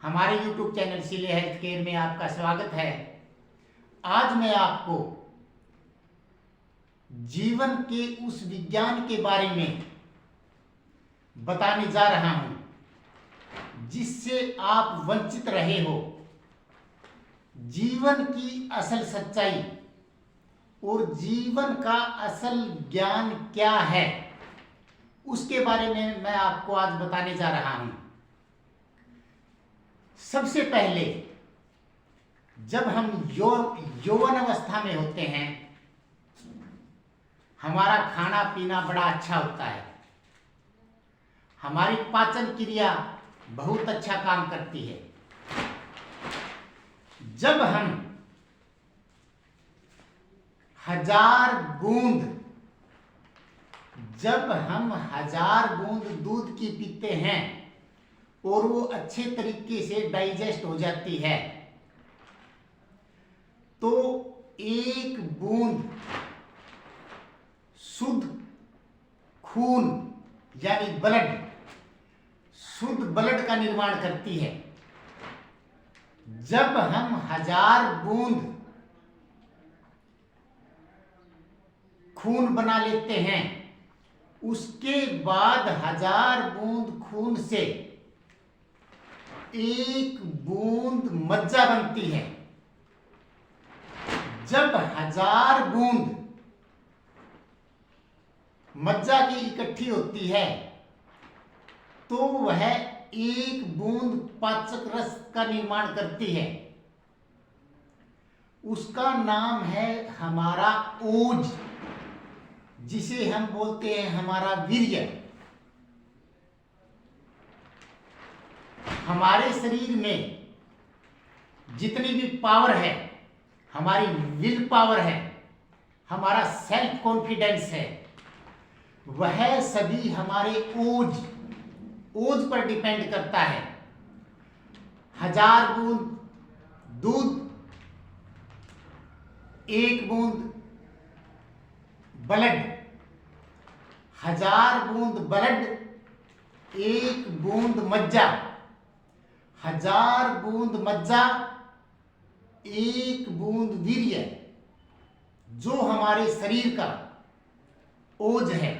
हमारे YouTube channel सिले health care में आपका स्वागत है। आज मैं आपको जीवन के उस विज्ञान के बारे में बताने जा रहा हूं जिससे आप वंचित रहे हो। जीवन की असल सच्चाई और जीवन का असल ज्ञान क्या है, उसके बारे में मैं आपको आज बताने जा रहा हूं। सबसे पहले जब हम यौवन अवस्था में होते हैं, हमारा खाना पीना बड़ा अच्छा होता है, हमारी पाचन क्रिया बहुत अच्छा काम करती है। जब हम 1000 बूंद दूध की पीते हैं और वो अच्छे तरीके से डाइजेस्ट हो जाती है, तो 1 बूंद शुद्ध खून यानी शुद्ध ब्लड का निर्माण करती है। जब हम 1000 बूंद खून बना लेते हैं, उसके बाद 1000 बूंद खून से 1 बूंद मज्जा बनती है। जब 1000 बूंद मज्जा की इकट्ठी होती है तो वह 1 बूंद पाचक रस का निर्माण करती है। उसका नाम है हमारा ओज, जिसे हम बोलते हैं हमारा वीर्य। हमारे शरीर में जितनी भी पावर है, हमारी विल पावर है, हमारा सेल्फ कॉन्फिडेंस है, वह सभी हमारे ओज पर डिपेंड करता है। 1000 बूंद दूध, 1 बूंद ब्लड, 1000 बूंद ब्लड, 1 बूंद मज्जा, 1000 बूंद मज्जा, 1 बूंद वीर्य, जो हमारे शरीर का ओज है,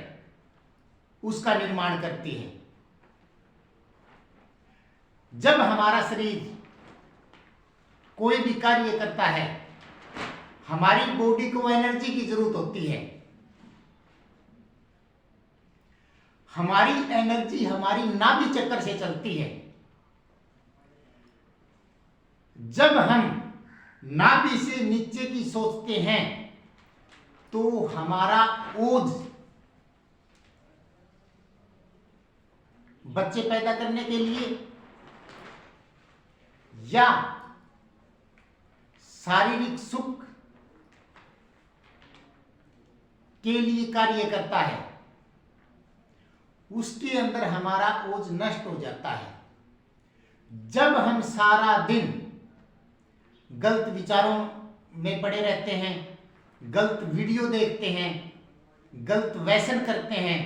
उसका निर्माण करती है। जब हमारा शरीर कोई भी कार्य करता है, हमारी बॉडी को एनर्जी की जरूरत होती है। हमारी एनर्जी हमारी नाभि चक्र से चलती है। जब हम नाभि से नीचे की सोचते हैं तो हमारा ओज बच्चे पैदा करने के लिए या शारीरिक सुख के लिए कार्य करता है, उसके अंदर हमारा ओज नष्ट हो जाता है। जब हम सारा दिन गलत विचारों में पड़े रहते हैं, गलत वीडियो देखते हैं, गलत व्यसन करते हैं,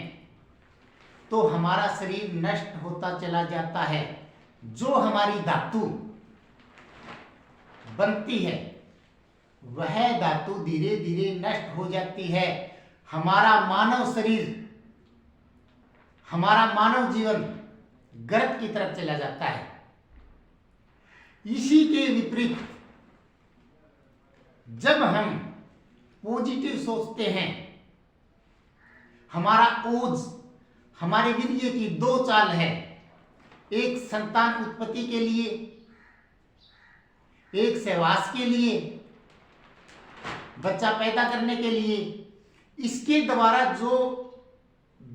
तो हमारा शरीर नष्ट होता चला जाता है। जो हमारी धातु बनती है, वह धातु धीरे धीरे नष्ट हो जाती है। हमारा मानव शरीर, हमारा मानव जीवन गर्त की तरफ चला जाता है। इसी के विपरीत जब हम पॉजिटिव सोचते हैं, हमारा ओज, हमारे वीर्य की 2 चाल है, एक संतान उत्पत्ति के लिए, एक सहवास के लिए, बच्चा पैदा करने के लिए। इसके द्वारा जो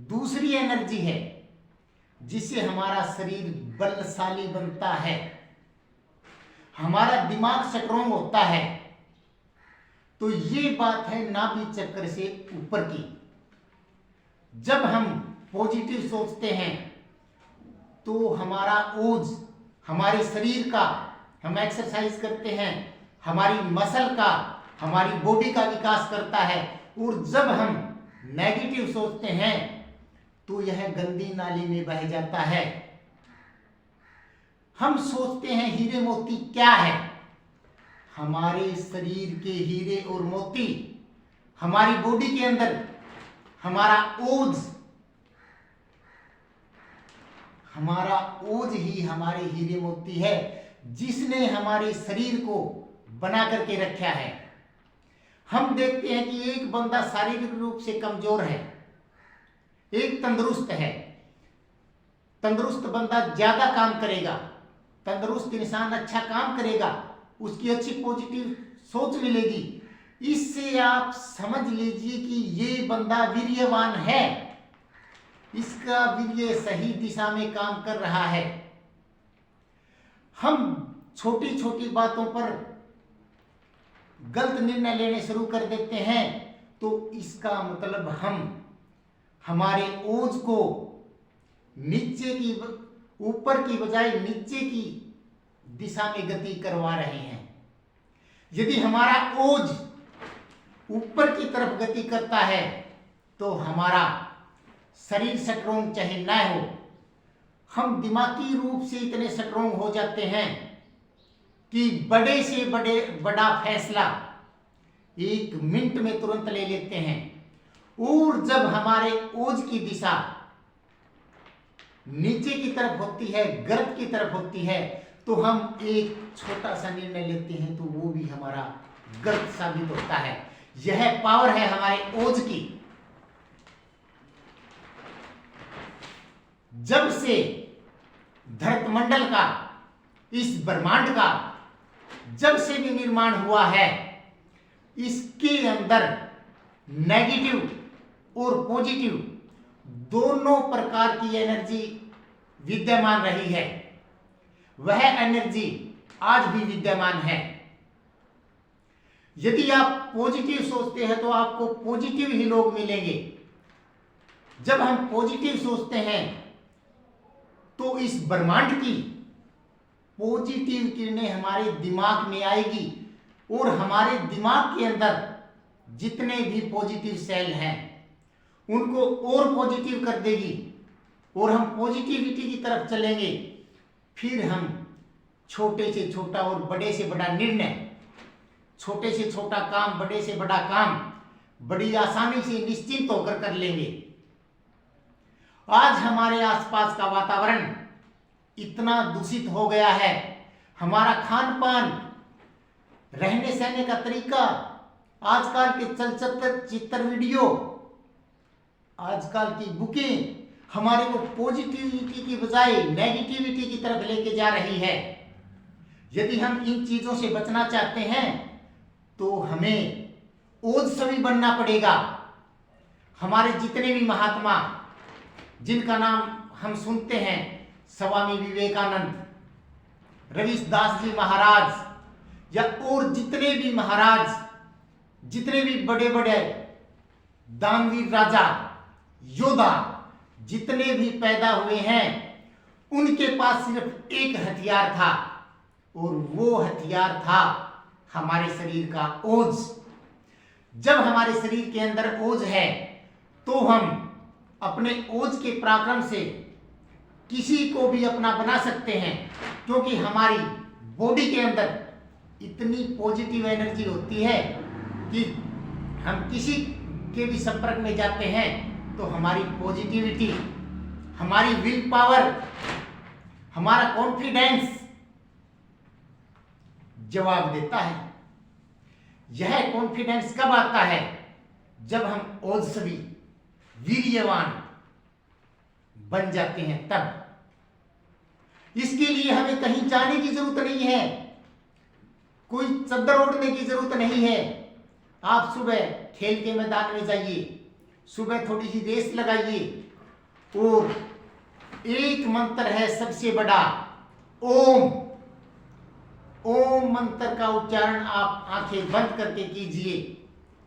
दूसरी एनर्जी है, जिससे हमारा शरीर बलशाली बनता है, हमारा दिमाग स्ट्रांग होता है, तो ये बात है नाभि चक्र से ऊपर की। जब हम पॉजिटिव सोचते हैं तो हमारा ओज, हमारे शरीर का, हम एक्सरसाइज करते हैं, हमारी मसल का, हमारी बॉडी का विकास करता है। और जब हम नेगेटिव सोचते हैं तो यह गंदी नाली में बह जाता है। हम सोचते हैं हीरे मोती क्या है? हमारे शरीर के हीरे और मोती, हमारी बॉडी के अंदर हमारा ओज ही हमारे हीरे मोती है, जिसने हमारे शरीर को बना करके रखा है। हम देखते हैं कि एक बंदा शारीरिक रूप से कमजोर है, एक तंदुरुस्त है। तंदुरुस्त बंदा ज्यादा काम करेगा, तंदुरुस्त इंसान अच्छा काम करेगा, उसकी अच्छी पॉजिटिव सोच मिलेगी। इससे आप समझ लीजिए कि ये बंदा वीर्यवान है, इसका वीर्य सही दिशा में काम कर रहा है। हम छोटी छोटी बातों पर गलत निर्णय लेने शुरू कर देते हैं, तो इसका मतलब हम हमारे ओज को ऊपर की बजाय नीचे की दिशा में गति करवा रहे हैं। यदि हमारा ओज ऊपर की तरफ गति करता है तो हमारा शरीर स्ट्रोंग चाहे ना हो, हम दिमागी रूप से इतने स्ट्रोंग हो जाते हैं कि बड़े से बड़ा फैसला 1 मिनट में तुरंत ले लेते हैं। और जब हमारे ओज की दिशा नीचे की तरफ होती है, गर्त की तरफ होती है, तो हम एक छोटा सा निर्णय लेते हैं तो वो भी हमारा गलत साबित होता है। यह पावर है हमारे ओज की। जब से धरतमंडल का, इस ब्रह्मांड का जब से भी निर्माण हुआ है, इसके अंदर नेगेटिव और पॉजिटिव दोनों प्रकार की एनर्जी विद्यमान रही है। वह एनर्जी आज भी विद्यमान है। यदि आप पॉजिटिव सोचते हैं तो आपको पॉजिटिव ही लोग मिलेंगे। जब हम पॉजिटिव सोचते हैं तो इस ब्रह्मांड की पॉजिटिव किरणें हमारे दिमाग में आएगी और हमारे दिमाग के अंदर जितने भी पॉजिटिव सेल हैं उनको और पॉजिटिव कर देगी और हम पॉजिटिविटी की तरफ चलेंगे। फिर हम छोटे से छोटा और बड़े से बड़ा निर्णय, छोटे से छोटा काम, बड़े से बड़ा काम बड़ी आसानी से निश्चिंत होकर कर लेंगे। आज हमारे आसपास का वातावरण इतना दूषित हो गया है, हमारा खान पान, रहने सहने का तरीका, आजकल के चलचित्र चित्र वीडियो, आजकल की बुकें हमारे को पॉजिटिविटी की बजाय नेगेटिविटी की तरफ लेके जा रही है। यदि हम इन चीजों से बचना चाहते हैं तो हमें ओजस्वी बनना पड़ेगा। हमारे जितने भी महात्मा जिनका नाम हम सुनते हैं, स्वामी विवेकानंद, रविदास जी महाराज या और जितने भी महाराज, जितने भी बड़े बड़े दानवीर राजा, योद्धा जितने भी पैदा हुए हैं, उनके पास सिर्फ एक हथियार था और वो हथियार था हमारे शरीर का ओज। जब हमारे शरीर के अंदर ओज है तो हम अपने ओज के पराक्रम से किसी को भी अपना बना सकते हैं, क्योंकि हमारी बॉडी के अंदर इतनी पॉजिटिव एनर्जी होती है कि हम किसी के भी संपर्क में जाते हैं तो हमारी पॉजिटिविटी, हमारी विल पावर, हमारा कॉन्फिडेंस जवाब देता है। यह कॉन्फिडेंस कब आता है? जब हम ओजस्वी, वीर्यवान बन जाते हैं तब। इसके लिए हमें कहीं जाने की जरूरत नहीं है, कोई चद्दर ओढ़ने की जरूरत नहीं है। आप सुबह खेल के मैदान में जाइए, सुबह थोड़ी सी रेस लगाइए और एक मंत्र है सबसे बड़ा, ओम। ओम मंत्र का उच्चारण आप आंखें बंद करके कीजिए।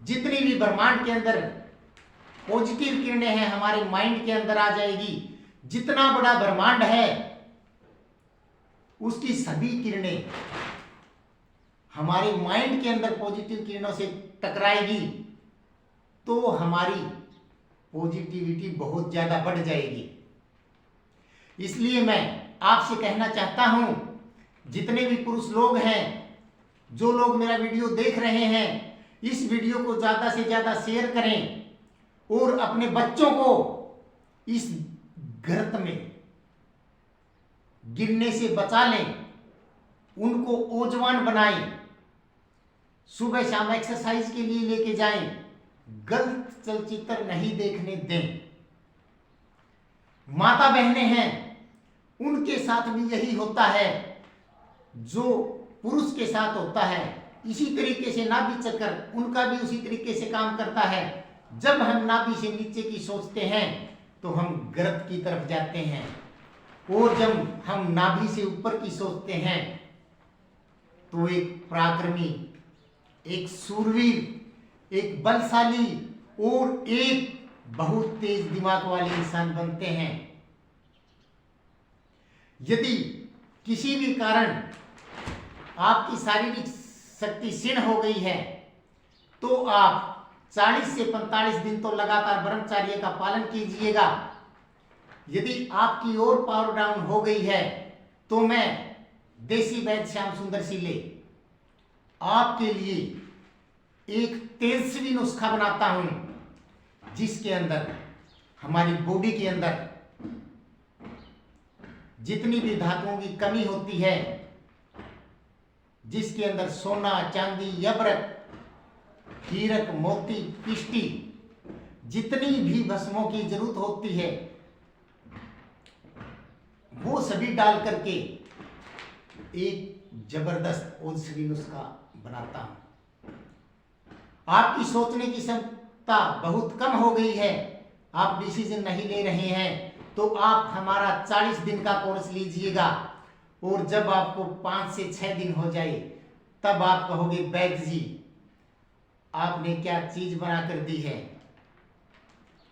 जितनी भी ब्रह्मांड के अंदर पॉजिटिव किरणें हैं हमारे माइंड के अंदर आ जाएगी। जितना बड़ा ब्रह्मांड है उसकी सभी किरणें हमारे माइंड के अंदर पॉजिटिव किरणों से टकराएगी तो हमारी पॉजिटिविटी बहुत ज्यादा बढ़ जाएगी। इसलिए मैं आपसे कहना चाहता हूं, जितने भी पुरुष लोग हैं, जो लोग मेरा वीडियो देख रहे हैं, इस वीडियो को ज्यादा से ज्यादा शेयर करें और अपने बच्चों को इस गर्त में गिरने से बचा लें, उनको ओजवान बनाएं, सुबह शाम एक्सरसाइज के लिए लेके जाएं, गलत चलचित्र नहीं देखने दें। माता बहनें हैं, उनके साथ भी यही होता है जो पुरुष के साथ होता है। इसी तरीके से नाभि चक्र उनका भी उसी तरीके से काम करता है। जब हम नाभि से नीचे की सोचते हैं तो हम गर्त की तरफ जाते हैं, और जब हम नाभि से ऊपर की सोचते हैं तो एक पराक्रमी, एक सूरवीर, एक बलशाली और एक बहुत तेज दिमाग वाले इंसान बनते हैं। यदि किसी भी कारण आपकी शारीरिक शक्ति क्षीण हो गई है तो आप 40 से 45 दिन तो लगातार ब्रह्मचर्य का पालन कीजिएगा। यदि आपकी और पावर डाउन हो गई है तो मैं देसी वैद्य श्याम सुंदर सीले आपके लिए एक तेजस्वी नुस्खा बनाता हूं, जिसके अंदर हमारी बॉडी के अंदर जितनी भी धातुओं की कमी होती है, जिसके अंदर सोना, चांदी, यब्रक, हीरक, मोती, पिष्टी, जितनी भी भस्मों की जरूरत होती है, वो सभी डाल करके एक जबरदस्त औषधि नुस्खा बनाता हूं। आपकी सोचने की क्षमता बहुत कम हो गई है, आप डिसीजन नहीं ले रहे हैं, तो आप हमारा 40 दिन का कोर्स लीजिएगा, और जब आपको 5 से 6 दिन हो जाए तब आप कहोगे वैद्य जी आपने क्या चीज बना कर दी है,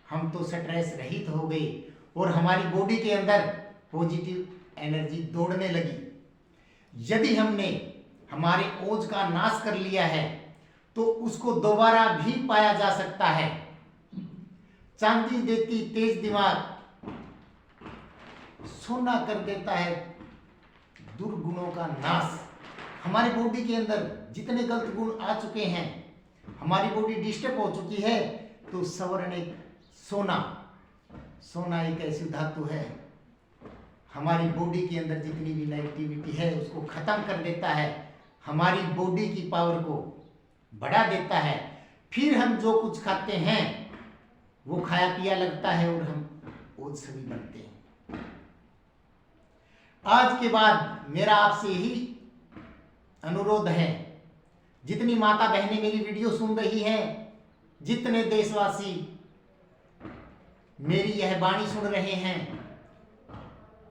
हम तो स्ट्रेस रहित हो गए और हमारी बॉडी के अंदर पॉजिटिव एनर्जी दौड़ने लगी। यदि हमने हमारे ओज का नाश कर लिया है तो उसको दोबारा भी पाया जा सकता है। चांदी देती तेज दिमाग, सोना कर देता है दुर्गुणों का नाश। हमारी बॉडी के अंदर जितने गलत गुण आ चुके हैं, हमारी बॉडी डिस्टर्ब हो चुकी है, तो स्वर्ण सोना, सोना एक ऐसी धातु है, हमारी बॉडी के अंदर जितनी भी नेगेटिविटी है उसको खत्म कर देता है, हमारी बॉडी की पावर को बढ़ा देता है। फिर हम जो कुछ खाते हैं वो खाया पिया लगता है और हम ओझवी बनते हैं। आज के बाद मेरा आपसे यही अनुरोध है, जितनी माता बहनें मेरी वीडियो सुन रही हैं, जितने देशवासी मेरी यह वाणी सुन रहे हैं,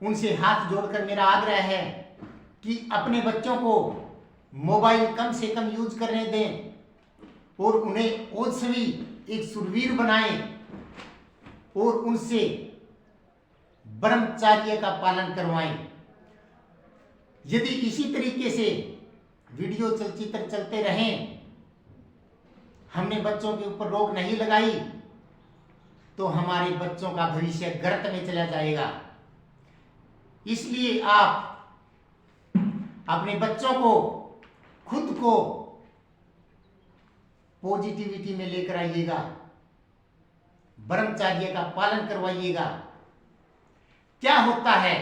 उनसे हाथ जोड़कर मेरा आग्रह है कि अपने बच्चों को मोबाइल कम से कम यूज करने दें और उन्हें ओजस्वी एक सुरवीर बनाएं और उनसे ब्रह्मचर्य का पालन करवाएं। यदि इसी तरीके से वीडियो चलचित्र चलते रहें, हमने बच्चों के ऊपर रोक नहीं लगाई, तो हमारे बच्चों का भविष्य गर्त में चला जाएगा। इसलिए आप अपने बच्चों को, खुद को पॉजिटिविटी में लेकर आइएगा, ब्रह्मचर्य का पालन करवाइएगा। क्या होता है,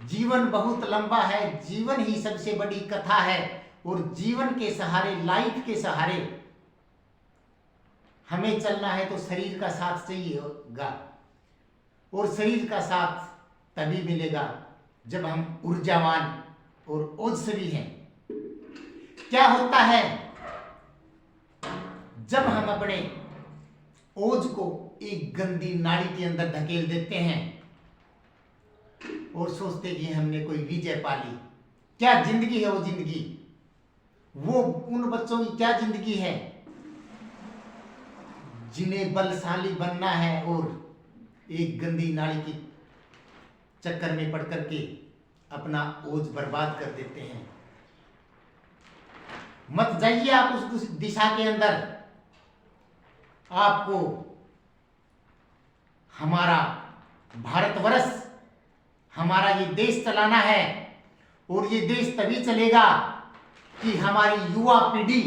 जीवन बहुत लंबा है, जीवन ही सबसे बड़ी कथा है, और जीवन के सहारे, लाइफ के सहारे हमें चलना है तो शरीर का साथ चाहिए होगा, और शरीर का साथ तभी मिलेगा जब हम ऊर्जावान और ओजस्वी हैं। क्या होता है, जब हम अपने ओज को एक गंदी नाली के अंदर धकेल देते हैं और सोचते कि हमने कोई विजय पा ली। क्या जिंदगी है वो जिंदगी? वो उन बच्चों की क्या जिंदगी है जिन्हें बलशाली बनना है और एक गंदी नाली की चक्कर में पड़ करके अपना ओज बर्बाद कर देते हैं। मत जाइए आप उस दिशा के अंदर। आपको हमारा भारतवर्ष, हमारा ये देश चलाना है, और ये देश तभी चलेगा कि हमारी युवा पीढ़ी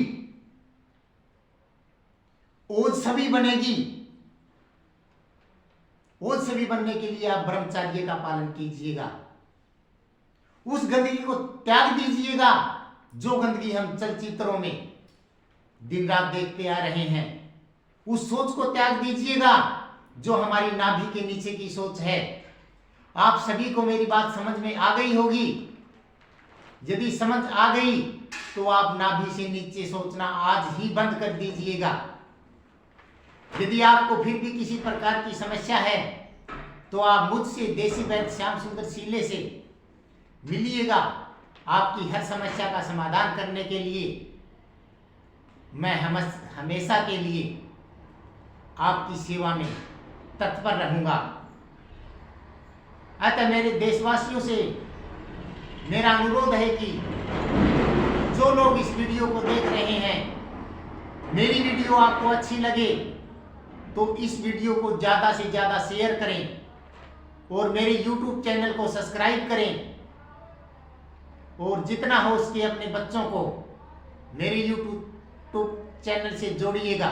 ओजस्वी बनेगी। ओजस्वी बनने के लिए आप ब्रह्मचर्य का पालन कीजिएगा, उस गंदगी को त्याग दीजिएगा जो गंदगी हम चलचित्रों में दिन रात देखते आ रहे हैं। उस सोच को त्याग दीजिएगा जो हमारी नाभि के नीचे की सोच है। आप सभी को मेरी बात समझ में आ गई होगी। यदि समझ आ गई तो आप नाभि से नीचे सोचना आज ही बंद कर दीजिएगा। यदि आपको फिर भी किसी प्रकार की समस्या है तो आप मुझसे देसी वैद्य श्याम सुंदर शीले से मिलिएगा। आपकी हर समस्या का समाधान करने के लिए मैं हमेशा के लिए आपकी सेवा में तत्पर रहूंगा। अतः मेरे देशवासियों से मेरा अनुरोध है कि जो लोग इस वीडियो को देख रहे हैं, मेरी वीडियो आपको अच्छी लगे तो इस वीडियो को ज़्यादा से ज़्यादा शेयर करें और मेरे YouTube चैनल को सब्सक्राइब करें, और जितना हो उसके अपने बच्चों को मेरे YouTube चैनल से जोड़िएगा।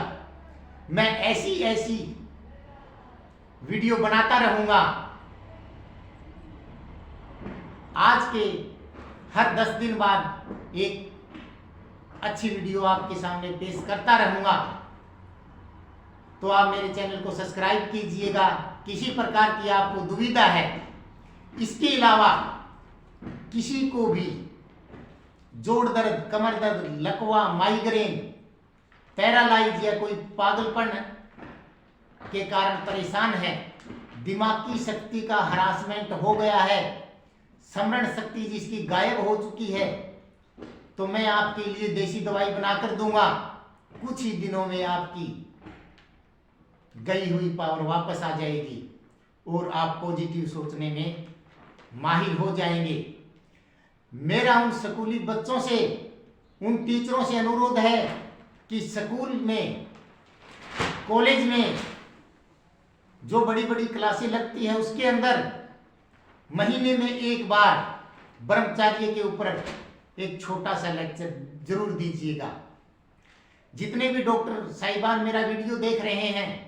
मैं ऐसी वीडियो बनाता रहूँगा। आज के हर 10 दिन बाद एक अच्छी वीडियो आपके सामने पेश करता रहूँगा। तो आप मेरे चैनल को सब्सक्राइब कीजिएगा। किसी प्रकार की आपको दुविधा है, इसके अलावा किसी को भी जोड़ दर्द, कमर दर्द, लकवा, माइग्रेन, पैरालाइज या कोई पागलपन के कारण परेशान है, दिमाग की शक्ति का हरासमेंट हो गया है, स्मरण शक्ति जिसकी गायब हो चुकी है, तो मैं आपके लिए देसी दवाई बनाकर दूंगा। कुछ ही दिनों में आपकी गई हुई पावर वापस आ जाएगी और आप पॉजिटिव सोचने में माहिर हो जाएंगे। मेरा उन स्कूली बच्चों से, उन टीचरों से अनुरोध है कि स्कूल में, कॉलेज में जो बड़ी बड़ी क्लासें लगती है उसके अंदर महीने में एक बार ब्रह्मचर्य के ऊपर एक छोटा सा लेक्चर जरूर दीजिएगा। जितने भी डॉक्टर साहिबान मेरा वीडियो देख रहे हैं,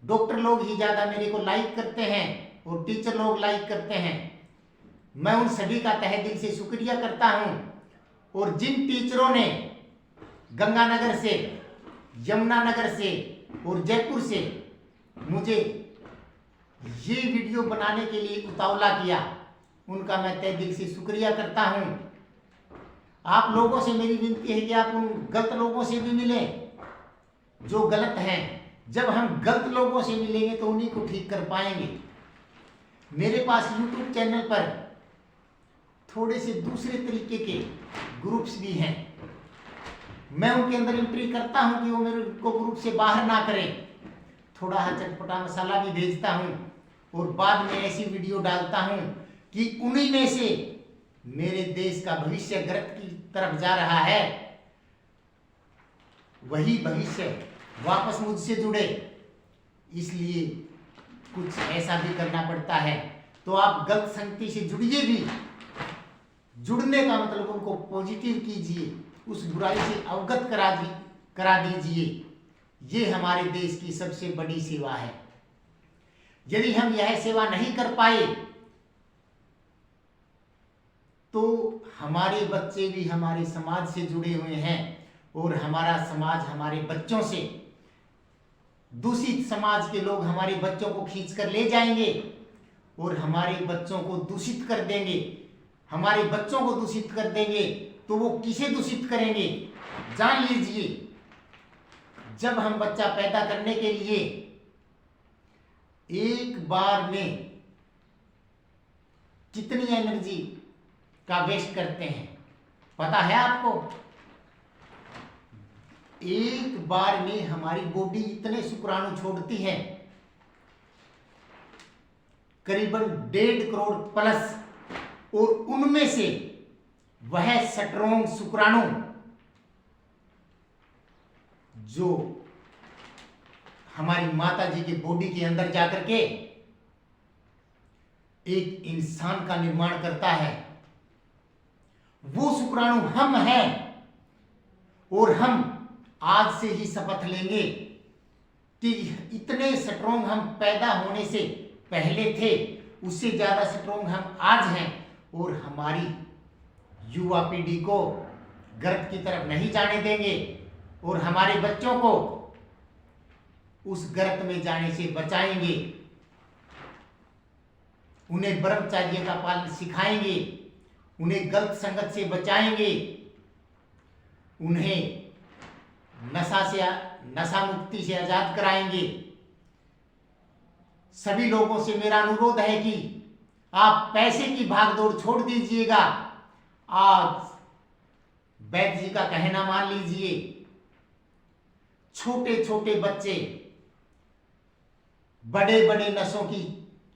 डॉक्टर लोग ही ज़्यादा मेरे को लाइक करते हैं और टीचर लोग लाइक करते हैं। मैं उन सभी का तहे दिल से शुक्रिया करता हूं। और जिन टीचरों ने गंगानगर से, यमुनानगर से और जयपुर से मुझे ये वीडियो बनाने के लिए उतावला किया, उनका मैं तहे दिल से शुक्रिया करता हूं। आप लोगों से मेरी विनती है कि आप उन गलत लोगों से भी मिलें जो गलत हैं। जब हम गलत लोगों से मिलेंगे तो उन्हीं को ठीक कर पाएंगे। मेरे पास YouTube चैनल पर थोड़े से दूसरे तरीके के ग्रुप्स भी हैं। मैं उनके अंदर एंट्री करता हूं कि वो मेरे को ग्रुप से बाहर ना करें। थोड़ा चटपटा मसाला भी भेजता हूं और बाद में ऐसी वीडियो डालता हूं कि उन्हीं में से मेरे देश का भविष्य ग्रत की तरफ जा रहा है, वही भविष्य वापस मुझसे जुड़े। इसलिए कुछ ऐसा भी करना पड़ता है। तो आप गलत संगति से जुड़िए भी, जुड़ने का मतलब उनको पॉजिटिव कीजिए, उस बुराई से अवगत करा दीजिए। ये हमारे देश की सबसे बड़ी सेवा है। यदि हम यह सेवा नहीं कर पाए तो हमारे बच्चे भी हमारे समाज से जुड़े हुए हैं और हमारा समाज हमारे बच्चों से, दूषित समाज के लोग हमारे बच्चों को खींच कर ले जाएंगे और हमारे बच्चों को दूषित कर देंगे। हमारे बच्चों को दूषित कर देंगे तो वो किसे दूषित करेंगे? जान लीजिए, जब हम बच्चा पैदा करने के लिए एक बार में कितनी एनर्जी का वेस्ट करते हैं पता है आपको? एक बार में हमारी बॉडी इतने शुक्राणु छोड़ती है, करीबन 1.5 करोड़ प्लस, और उनमें से वह स्ट्रॉन्ग शुक्राणु जो हमारी माता जी की बॉडी के अंदर जाकर के एक इंसान का निर्माण करता है। वो शुक्राणु हम हैं और हम आज से ही शपथ लेंगे कि इतने स्ट्रोंग हम पैदा होने से पहले थे, उससे ज्यादा स्ट्रोंग हम आज हैं और हमारी युवा पीढ़ी को गर्त की तरफ नहीं जाने देंगे और हमारे बच्चों को उस गर्त में जाने से बचाएंगे। उन्हें ब्रह्मचर्य का पालन सिखाएंगे, उन्हें गलत संगत से बचाएंगे, उन्हें नशा मुक्ति से आजाद कराएंगे। सभी लोगों से मेरा अनुरोध है कि आप पैसे की भागदौड़ छोड़ दीजिएगा। आज वैद्य जी का कहना मान लीजिए। छोटे छोटे बच्चे बड़े बड़े नशों की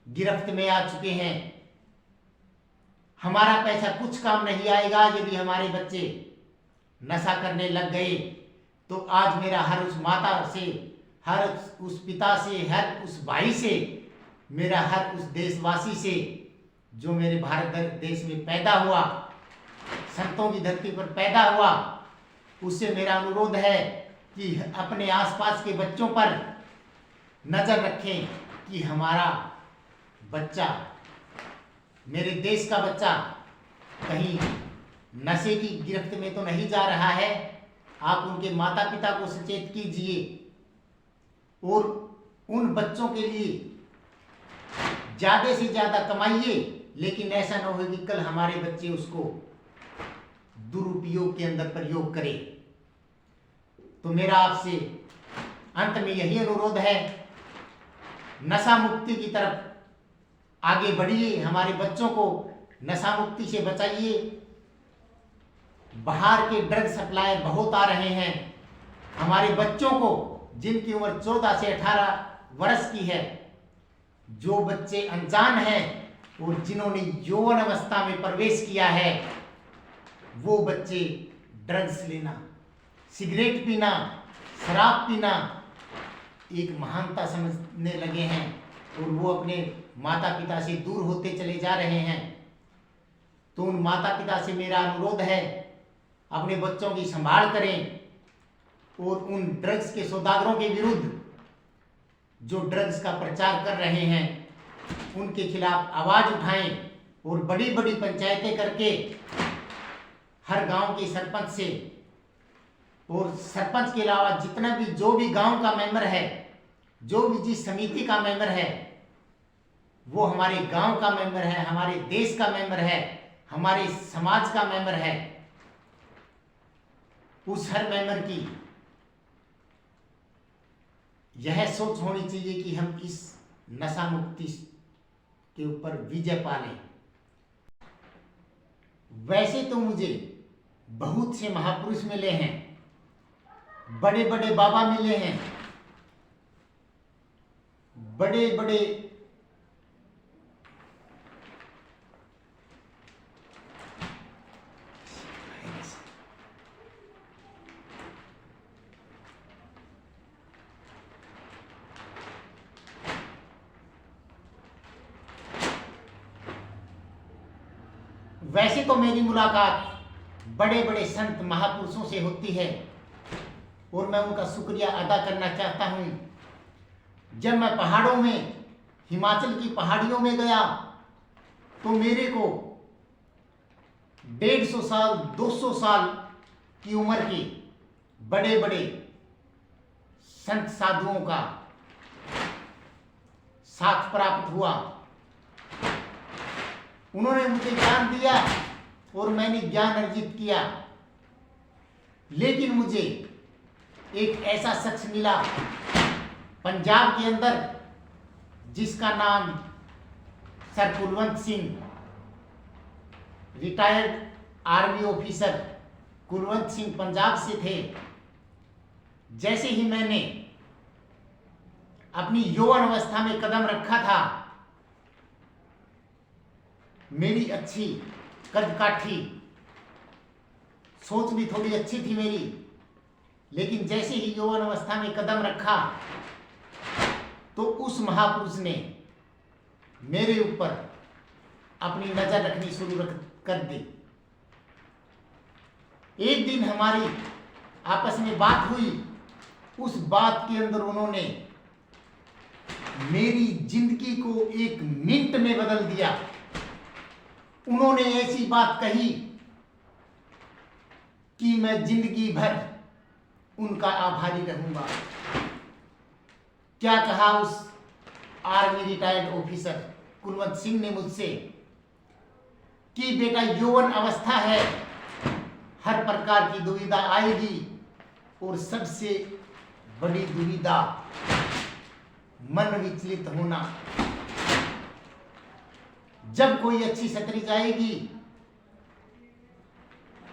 गिरफ्त में आ चुके हैं। हमारा पैसा कुछ काम नहीं आएगा यदि हमारे बच्चे नशा करने लग गए। तो आज मेरा हर उस माता से, हर उस पिता से, हर उस भाई से, मेरा हर उस देशवासी से जो मेरे भारत देश में पैदा हुआ, संतों की धरती पर पैदा हुआ, उससे मेरा अनुरोध है कि अपने आसपास के बच्चों पर नजर रखें कि हमारा बच्चा, मेरे देश का बच्चा कहीं नशे की गिरफ्त में तो नहीं जा रहा है। आप उनके माता पिता को सचेत कीजिए और उन बच्चों के लिए ज्यादा से ज्यादा कमाइए, लेकिन ऐसा न हो कि कल हमारे बच्चे उसको दुरुपयोग के अंदर प्रयोग करें। तो मेरा आपसे अंत में यही अनुरोध है, नशा मुक्ति की तरफ आगे बढ़िए, हमारे बच्चों को नशा मुक्ति से बचाइए। बाहर के ड्रग सप्लायर बहुत आ रहे हैं। हमारे बच्चों को, जिनकी उम्र 14 से 18 वर्ष की है, जो बच्चे अनजान हैं और जिन्होंने यौवन अवस्था में प्रवेश किया है, वो बच्चे ड्रग्स लेना, सिगरेट पीना, शराब पीना एक महानता समझने लगे हैं और वो अपने माता पिता से दूर होते चले जा रहे हैं। तो उन माता पिता से मेरा अनुरोध है, अपने बच्चों की संभाल करें और उन ड्रग्स के सौदागरों के विरुद्ध जो ड्रग्स का प्रचार कर रहे हैं उनके खिलाफ आवाज उठाएं और बड़ी बड़ी पंचायतें करके हर गांव के सरपंच से और सरपंच के अलावा जितना भी जो भी गांव का मेंबर है, जो भी जिस समिति का मेंबर है, वो हमारे गांव का मेंबर है, हमारे देश का मेंबर है, हमारे समाज का मेंबर है। उस हर मेंबर की यह सोच होनी चाहिए कि हम इस नशा मुक्ति के ऊपर विजय पा लें। वैसे तो मुझे बहुत से महापुरुष मिले हैं, बड़े बड़े बाबा मिले हैं, बड़े बड़े वैसे तो मेरी मुलाकात बड़े बड़े संत महापुरुषों से होती है और मैं उनका शुक्रिया अदा करना चाहता हूँ। जब मैं पहाड़ों में, हिमाचल की पहाड़ियों में गया तो मेरे को 150 साल 200 साल की उम्र के बड़े बड़े संत साधुओं का साथ प्राप्त हुआ। उन्होंने मुझे ज्ञान दिया और मैंने ज्ञान अर्जित किया। लेकिन मुझे एक ऐसा शख्स मिला पंजाब के अंदर जिसका नाम sir Kulwant Singh, retired army officer Kulwant Singh Punjab से थे। जैसे ही मैंने अपनी यौवन अवस्था में कदम रखा था, मेरी अच्छी कदकाठी, सोच भी थोड़ी अच्छी थी मेरी, लेकिन जैसे ही यौवन अवस्था में कदम रखा तो उस महापुरुष ने मेरे ऊपर अपनी नजर रखनी शुरू कर दी। एक दिन हमारी आपस में बात हुई, उस बात के अंदर उन्होंने मेरी जिंदगी को एक मिनट में बदल दिया। उन्होंने ऐसी बात कही कि मैं जिंदगी भर उनका आभारी रहूंगा। क्या कहा उस army retired officer Kulwant Singh ने मुझसे कि बेटा यौवन अवस्था है, हर प्रकार की दुविधा आएगी और सबसे बड़ी दुविधा मन विचलित होना। जब कोई अच्छी छतरी जाएगी,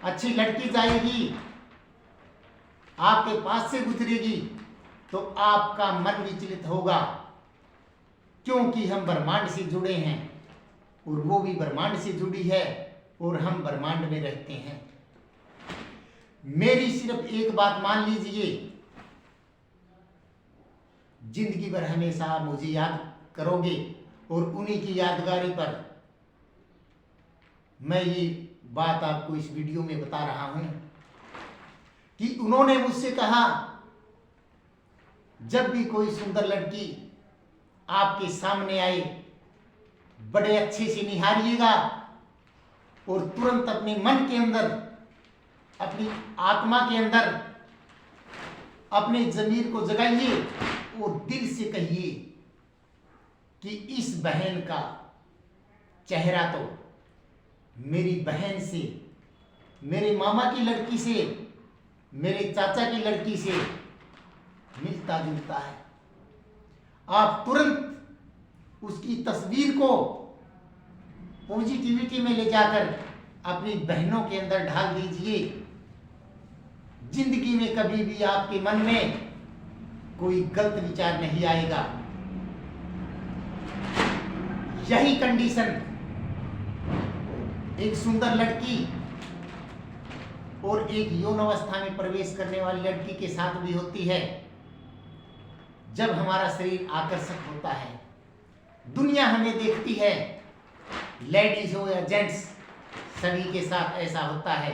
अच्छी लड़की जाएगी, आपके पास से गुजरेगी तो आपका मन विचलित होगा, क्योंकि हम ब्रह्मांड से जुड़े हैं और वो भी ब्रह्मांड से जुड़ी है और हम ब्रह्मांड में रहते हैं। मेरी सिर्फ एक बात मान लीजिए, जिंदगी भर हमेशा आप मुझे याद करोगे और उन्हीं की यादगारी पर मैं ये बात आपको इस वीडियो में बता रहा हूं कि उन्होंने मुझसे कहा, जब भी कोई सुंदर लड़की आपके सामने आए, बड़े अच्छे से निहारिएगा और तुरंत अपने मन के अंदर, अपनी आत्मा के अंदर अपने ज़मीर को जगाइए और दिल से कहिए कि इस बहन का चेहरा तो मेरी बहन से, मेरे मामा की लड़की से, मेरे चाचा की लड़की से मिलता जुलता है। आप तुरंत उसकी तस्वीर को पॉजिटिविटी में ले जाकर अपनी बहनों के अंदर ढाल दीजिए। जिंदगी में कभी भी आपके मन में कोई गलत विचार नहीं आएगा। यही कंडीशन एक सुंदर लड़की और एक यौन अवस्था में प्रवेश करने वाली लड़की के साथ भी होती है। जब हमारा शरीर आकर्षक होता है, दुनिया हमें देखती है, लेडीज हो या जेंट्स, सभी के साथ ऐसा होता है।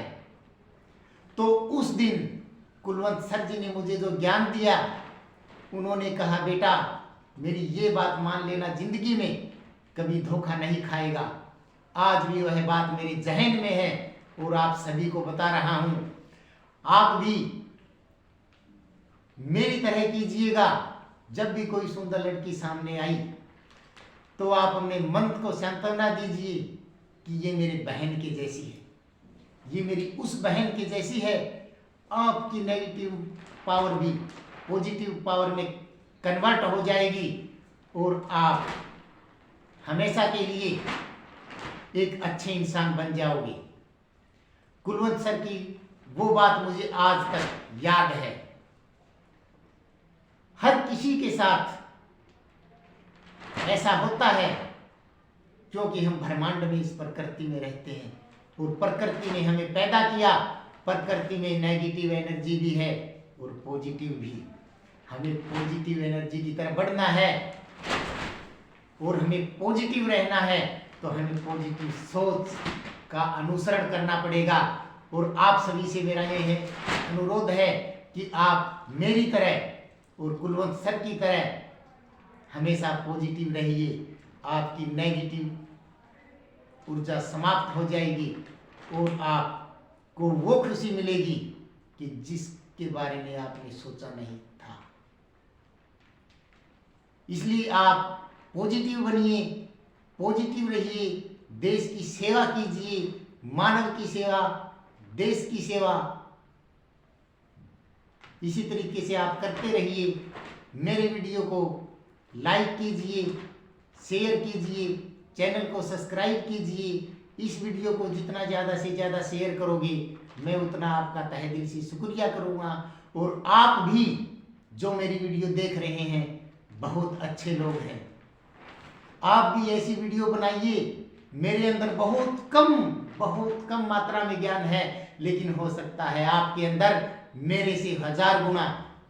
तो उस दिन कुलवंत सर जी ने मुझे जो ज्ञान दिया, उन्होंने कहा, बेटा मेरी ये बात मान लेना, जिंदगी में कभी धोखा नहीं खाएगा। आज भी वह बात मेरे जहन में है और आप सभी को बता रहा हूं। आप भी मेरी तरह कीजिएगा। जब भी कोई सुंदर लड़की सामने आई तो आप अपने मन को सांत्वना दीजिए कि ये मेरे बहन के जैसी है, ये मेरी उस बहन के जैसी है। आपकी नेगेटिव पावर भी पॉजिटिव पावर में कन्वर्ट हो जाएगी और आप हमेशा के लिए एक अच्छे इंसान बन जाओगे। कुलवंत सर की वो बात मुझे आज तक याद है। हर किसी के साथ ऐसा होता है, क्योंकि हम ब्रह्मांड में, इस प्रकृति में रहते हैं और प्रकृति ने हमें पैदा किया। प्रकृति में नेगेटिव एनर्जी भी है और पॉजिटिव भी। हमें पॉजिटिव एनर्जी की तरफ बढ़ना है और हमें पॉजिटिव रहना है, तो हमें पॉजिटिव सोच का अनुसरण करना पड़ेगा। और आप सभी से मेरा यह अनुरोध है कि आप मेरी तरह और कुलवंत सर की तरह हमेशा पॉजिटिव रहिए। आपकी नेगेटिव ऊर्जा समाप्त हो जाएगी और आपको वो खुशी मिलेगी कि जिसके बारे में आपने सोचा नहीं था। इसलिए आप पॉजिटिव बनिए, पॉजिटिव रहिए, देश की सेवा कीजिए, मानव की सेवा, देश की सेवा। इसी तरीके से आप करते रहिए। मेरे वीडियो को लाइक कीजिए, शेयर कीजिए, चैनल को सब्सक्राइब कीजिए। इस वीडियो को जितना ज़्यादा से ज़्यादा शेयर करोगे, मैं उतना आपका तहे दिल से शुक्रिया करूँगा। और आप भी जो मेरी वीडियो देख रहे हैं, बहुत अच्छे लोग हैं, आप भी ऐसी वीडियो बनाइए। मेरे अंदर बहुत कम मात्रा में ज्ञान है, लेकिन हो सकता है आपके अंदर मेरे से 1000 गुना,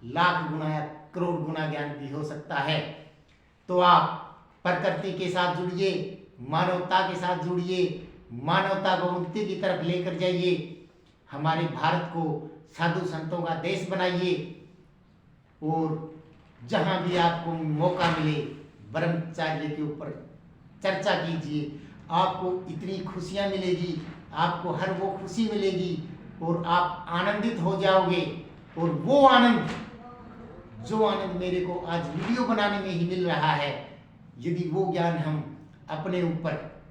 लाख गुना या करोड़ गुना ज्ञान भी हो सकता है। तो आप प्रकृति के साथ जुड़िए, मानवता के साथ जुड़िए, मानवता को उन्नति की तरफ लेकर जाइए, हमारे भारत को साधु संतों का देश बनाइए और जहाँ भी आपको मौका मिले ब्रह्मचर्य के ऊपर चर्चा कीजिए। आपको इतनी खुशियाँ मिलेगी, आपको हर वो खुशी मिलेगी और आप आनंदित हो जाओगे। और वो आनंद, जो आनंद मेरे को आज वीडियो बनाने में ही मिल रहा है, यदि वो ज्ञान हम अपने ऊपर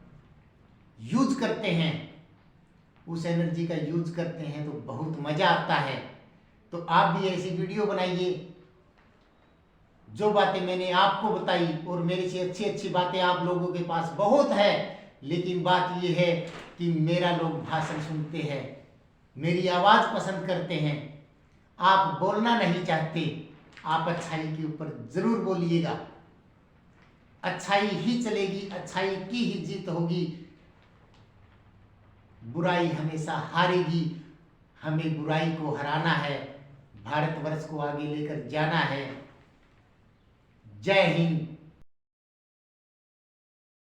यूज करते हैं, उस एनर्जी का यूज करते हैं, तो बहुत मजा आता है। तो आप भी ऐसी वीडियो बनाइए। जो बातें मैंने आपको बताई, और मेरे से अच्छी अच्छी बातें आप लोगों के पास बहुत है, लेकिन बात यह है कि मेरा लोग भाषण सुनते हैं, मेरी आवाज पसंद करते हैं, आप बोलना नहीं चाहते। आप अच्छाई के ऊपर जरूर बोलिएगा, अच्छाई ही चलेगी, अच्छाई की ही जीत होगी, बुराई हमेशा हारेगी। हमें बुराई को हराना है, भारतवर्ष को आगे लेकर जाना है। जय हिंद,